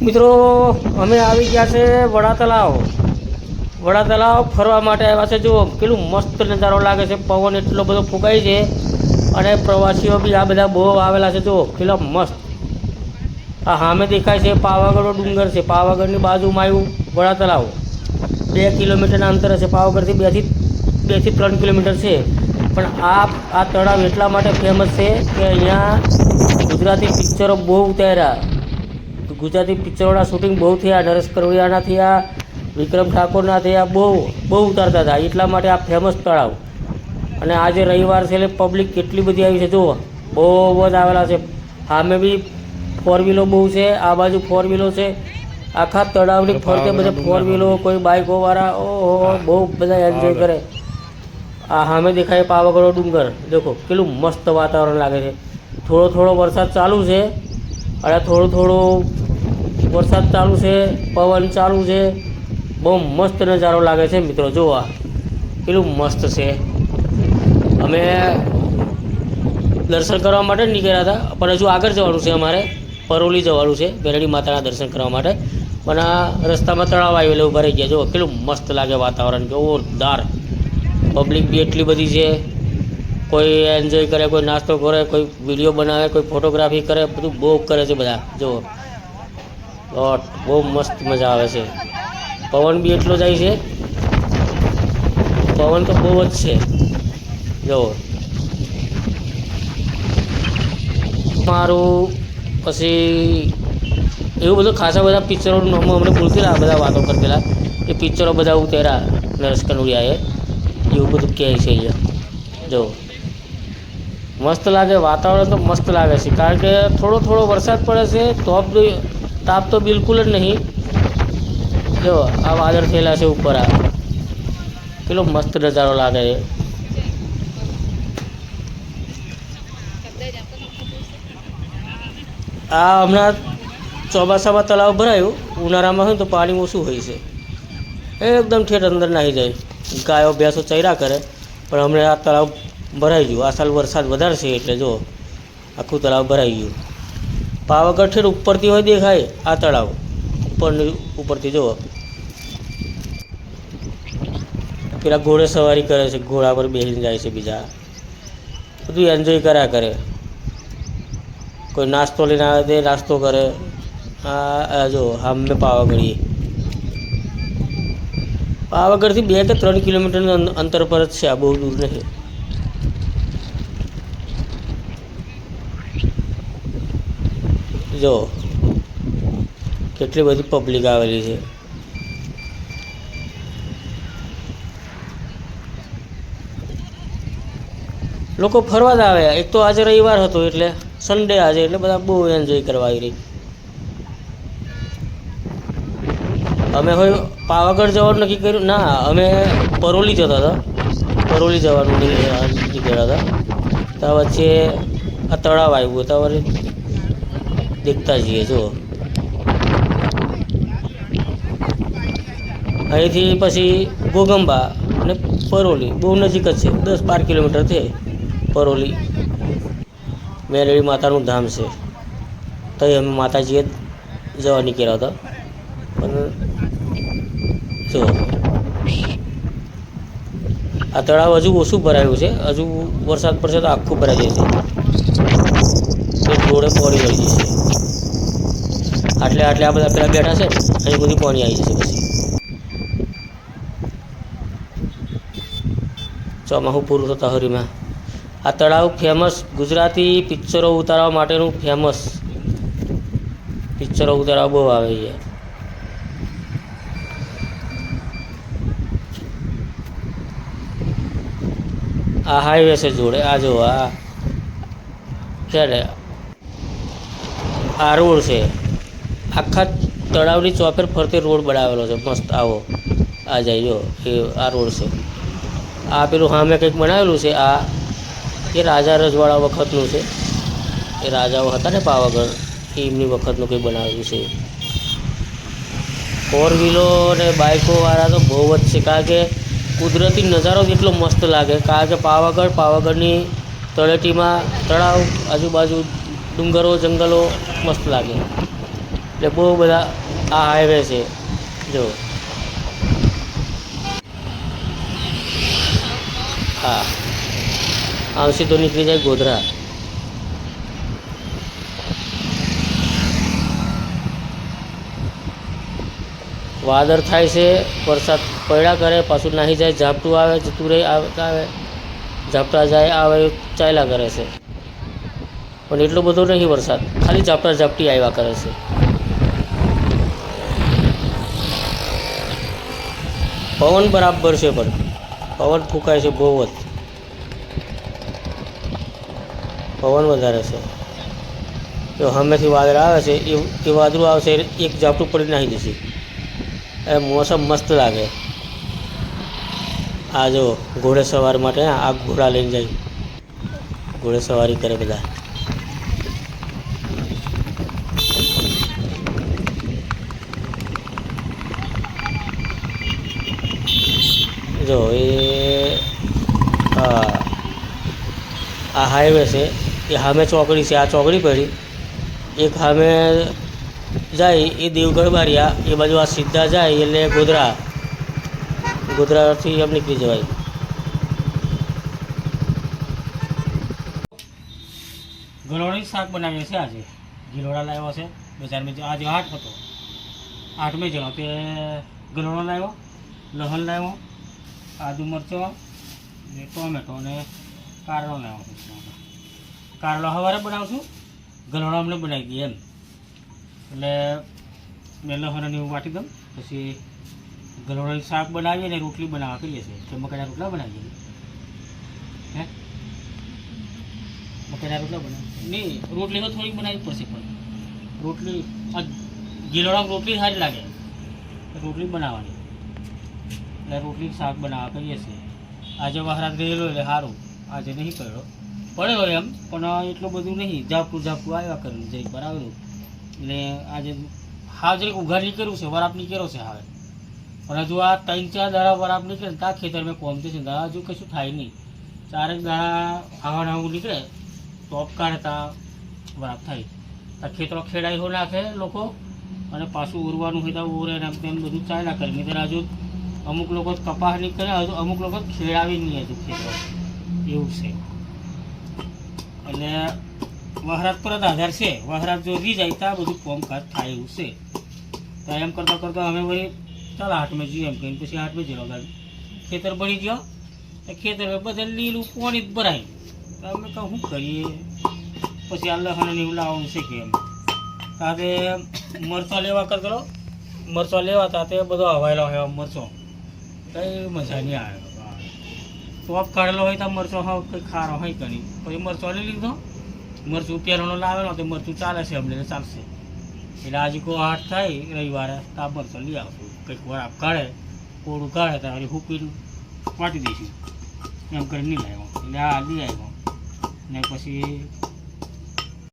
મિત્રો અમે આવી ગયા છે વડા તલાવ ફરવા માટે આવ્યા છે। જુઓ કેટલું મસ્ત નજારો લાગે છે, પવન એટલો બધો ફૂંકાય છે અને પ્રવાસીઓ બી આ બધા બહુ આવેલા છે। જુઓ કેટલા મસ્ત આ સામે દેખાય છે પાવાગઢનો ડુંગર છે, પાવાગઢની બાજુમાં આવ્યું વડા તલાવ। 2 કિલોમીટરના અંતરે છે, પાવાગઢથી 2 થી 3 કિલોમીટર છે। પણ આ તળાવ એટલા માટે ફેમસ છે કે અહીંયા ગુજરાતી પિક્ચરો બહુ ઉતાર્યા, ગુજરાતી પિક્ચરોના શૂટિંગ બહુ થયા, નરેશ કરોડિયાના થયા, વિક્રમ ઠાકોરના થયા, બહુ ઉતારતા હતા, એટલા માટે આ ફેમસ તળાવ। અને આજે રવિવાર છે એટલે પબ્લિક કેટલી બધી આવી છે, જુઓ બહુ જ આવેલા છે। સામે બી 4 વ્હીલો બહુ છે, આ બાજુ 4 વ્હીલો છે, આખા તળાવની ફરતે બધા 4 વ્હીલો, કોઈ બાઇકોવાળા, ઓહો બહુ બધા એન્જોય કરે। આ સામે દેખાય પાવાગઢનો ડુંગર, દેખો કેટલું મસ્ત વાતાવરણ લાગે છે। થોડો વરસાદ ચાલુ છે અને થોડો વરસાદ ચાલુ છે, પવન ચાલુ છે, બહુ મસ્ત નજારો લાગે છે મિત્રો। જોવા કેટલું મસ્ત છે। અમે દર્શન કરવા માટે નીકળ્યા હતા, પણ હજુ આગળ જવાનું છે, અમારે પરોલી જવાનું છે ભેરડી માતાના દર્શન કરવા માટે। પણ આ રસ્તામાં તળાવ આવ્યું એટલે ઊભા રહી ગયા। જો કેટલું મસ્ત લાગે વાતાવરણ, જોરદાર। પબ્લિક બી એટલી બધી છે, કોઈ એન્જોય કરે, કોઈ નાસ્તો કરે, કોઈ વિડીયો બનાવે, કોઈ ફોટોગ્રાફી કરે, બધું બહુ કરે છે બધા। જુઓ બહુ મસ્ત મજા આવે છે। પવન બી એટલો જાય છે, પવન તો બહુ જ છે। જુઓ મારું પછી એવું બધું ખાસા બધા પિક્ચરોનું નામ અમને ભૂલતેલા, આ બધા વાતો કરતેલા, એ પિક્ચરો બધા ઉતર્યા નરેશ કનોડિયાએ, એવું બધું કહે છે અહીંયા। જો મસ્ત લાગે, વાતાવરણ તો મસ્ત લાગે છે, કારણ કે થોડો વરસાદ પડે છે, તાપ તો બિલકુલ જ નહીં। જો આ વાદળ થયેલા છે ઉપર, આ કેટલો મસ્ત નજારો લાગે છે। આ હમણાં ચોમાસામાં તળાવ ભરાયું, ઉનાળામાં હોય તો પાણી ઓછું હોય છે, એકદમ ઠેઠ અંદર નાહી જાય, ગાયો ભેંસો ચર્યા કરે। પણ હમણાં આ તળાવ ભરાઈ ગયું, આ સાલ વરસાદ વધારે છે એટલે જો આખું તળાવ ભરાઈ ગયું। પાવાગઢ ઠેઠ ઉપરથી હોય દેખાય આ તળાવ, ઉપરથી જુઓ પેલા ઘોડે સવારી કરે છે, ઘોડા પર બેસીને જાય છે, બીજા બધું એન્જોય કર્યા કરે। કોઈ નાસ્તો લઈને આવે તે નાસ્તો કરે। આ જો સામે પાવાગઢથી 2 કે 3 કિલોમીટરનું અંતર પર જ છે, આ બહુ દૂર નથી। જો કેટલી બધી પબ્લિક આવેલી છે। લોકો ફરવા જ આવે, એક તો આજે રવિવાર હતો એટલે સન્ડે આજે, એટલે બધા બહુ એન્જોય કરવા આવી રહી। અમે હોય પાવાગઢ જવાનું નક્કી કર્યું ના, અમે પરોલી જતા હતા, પરોલી જવાનું નીકળ્યા હતા, તો વચ્ચે આ તળાવ આવ્યું, તો વળી દેખતા જઈએ। જુઓ અહીંથી પછી ઘોગંબા અને પરોલી બહુ નજીક જ છે, 10-12 કિલોમીટર છે પરોલી। ભેરડી માતાનું ધામ છે, તો અમે માતાજીએ જવા નીકળ્યા હતા। પણ જો આ તળાવ હજુ ઓછું ભરાયું છે, હજુ વરસાદ પડશે તો આખું ભરાઈ જશે, રોડે પાણી વળી જશે। આટલે આ બધા પેલા બેઠા છે, અહીં બધું પાણી આવી જશે પછી ચોમાસું પૂરું થતા હરીમાં। આ તળાવ ફેમસ, ગુજરાતી પિક્ચરો ઉતારવા માટેનું ફેમસ, પિક્ચરો ઉતારવા બહુ આવે છે। આ હાઈવે છે જોડે, આ જો આ છે ને આ રોડ છે, આખા તળાવની ચોફેર ફરતે રોડ બનાવેલો છે મસ્ત। આવો આ જાય જો એ આ રોડ છે, આ પેલું સામે કંઈક બનાવેલું છે, આ એ રાજા રજવાડા વખતનું છે, એ રાજાઓ હતા ને પાવાગઢ, એમની વખતનું કંઈ બનાવેલું છે। 4 વ્હીલો અને બાઇકોવાળા તો બહુ જ છે, કારણ કે કુદરતી નજારો કેટલો મસ્ત લાગે, કારણ કે પાવાગઢની તળેટીમાં તળાવ, આજુબાજુ ડુંગરો, જંગલો મસ્ત લાગે। એટલે બહુ બધા આ હાઈવે છે જો. હા, આમ સીધો નીકળી જાય ગોધરા. વાદળ થાય છે, વરસાદ પડ્યા કરે, પાછું નાહી જાય, ઝાપટું આવે, જતું રહે, આવે, ઝાપટા જાય, આવે, ચાલ્યા કરે છે. પણ એટલો બધો નહીં વરસાદ, ખાલી ઝાપટા ઝાપટી આવ્યા કરે છે. પવન બરાબર છે, પણ પવન ફૂંકાય છે બહુ જ, પવન વધારે છે. જો સામેથી વાદળ આવે છે, એ વાદળું આવશે, એક ઝાપટું પડી નાખી દેશે. એ મોસમ મસ્ત લાગે. આ જો ઘોડે સવાર માટે આ ઘોડા લઈને જાય, ઘોડે સવારી કરે બધા. જો એ આ હાઈવે છે, એ સામે ચોકડી છે, આ ચોકડી પડી, એક સામે જાય એ દેવગઢ બારિયા, એ બાજુ આ સીધા જાય એટલે ગોધરા, ગોધરાથી એમ નીકળી જવાય. ગલોણી શાક બનાવીએ છે આજે, ગિલોડા લાવ્યો છે બજારમાં, આજે 8 હતો, 8મે જણો તે ગલોણો લાવ્યો, લસણ લાવ્યો, આદુ મરચો ને ટોમેટો ને કારેલો લાવ્યો છે. કારેલો સવારે બનાવશું, ગલોણો અમને બનાવી દઈએ એમ. એટલે મેં લસણ એવું વાટી દઉં, પછી ગલોણાનું શાક બનાવીએ ને રોટલી બનાવવા કહીએ છીએ, તો મકાઈના રોટલા બનાવીએ. હે મકાઈના રોટલા બનાવીએ નહીં, રોટલી તો થોડીક બનાવવી પડશે, પણ રોટલી ગિલોડામાં રોટલી સારી લાગે, રોટલી બનાવવાની. એટલે રોટલી શાક બનાવવા કહીએ છીએ. આજે વહરાત રહેલો એટલે સારું, આજે નહીં પડ્યો, પડ્યો એમ પણ એટલું બધું નહીં, ઝાપટું ઝાપટું આવ્યા કર્યું, જઈ બરાબર. એટલે આજે હાવ જરીક ઉઘાડ નીકળ્યું છે, વરાપ નીકળ્યો છે હવે, પણ હજુ આ 3-4 દાડા વરાપ નીકળે ને ત્યાં ખેતરમાં કોમતી છે, હજુ કશું થાય નહીં. 4 દાડા આવું નીકળે ટોપ કાઢે ત્યાં વરાપ થાય, ત્યાં ખેતરો ખેડાઈ હો નાખે લોકો, અને પાછું ઉરવાનું હોય તો ઉરે ને તેમ બધું ચાલ્યા કરે. નહીં હજુ અમુક લોકો કપાસ નીકળે, હજુ અમુક લોકો ખેડાવી નહીં હજુ ખેતરો, એવું છે. એટલે વહરાત પર જ આધાર છે, વહરાત જો રી જાય ત્યાં બધું કામકાજ થાય એવું છે. તો એમ કરતાં કરતાં અમે વળી ચાલ 8મે જઈએ એમ કહીને પછી 8મે જલો ગાડી ખેતર બળી ગયો, ખેતર બધે લીલું પાણી જ ભરાય. તો અમે કહું શું કરીએ, પછી આ લસણ ને એવું લાવવાનું છે કે એમ. તાતે મરચાં લેવા કરતો, મરચાં લેવા તાતે બધો હવાયેલો હોય મરચો, કંઈ મજા નહીં આવે. ટોપ કાઢેલો હોય તો મરચો હોય કંઈ ખારો હોય કંઈ, પછી મરચો લઈ લીધો, મરચું પેરવાનો લાવેલો તો મરચું ચાલે છે અમને, ચાલશે. એટલે આજે કોઈ 8 થાય રવિવારે તો આ મરચો લઈ આવશું, કંઈક વરાપ કાઢે, કોળું કાઢે તો હરી હુકીને વાટી દઈશું, એમ કરીને નહીં લાવ્યો. એટલે આ લઈ આવ્યો ને પછી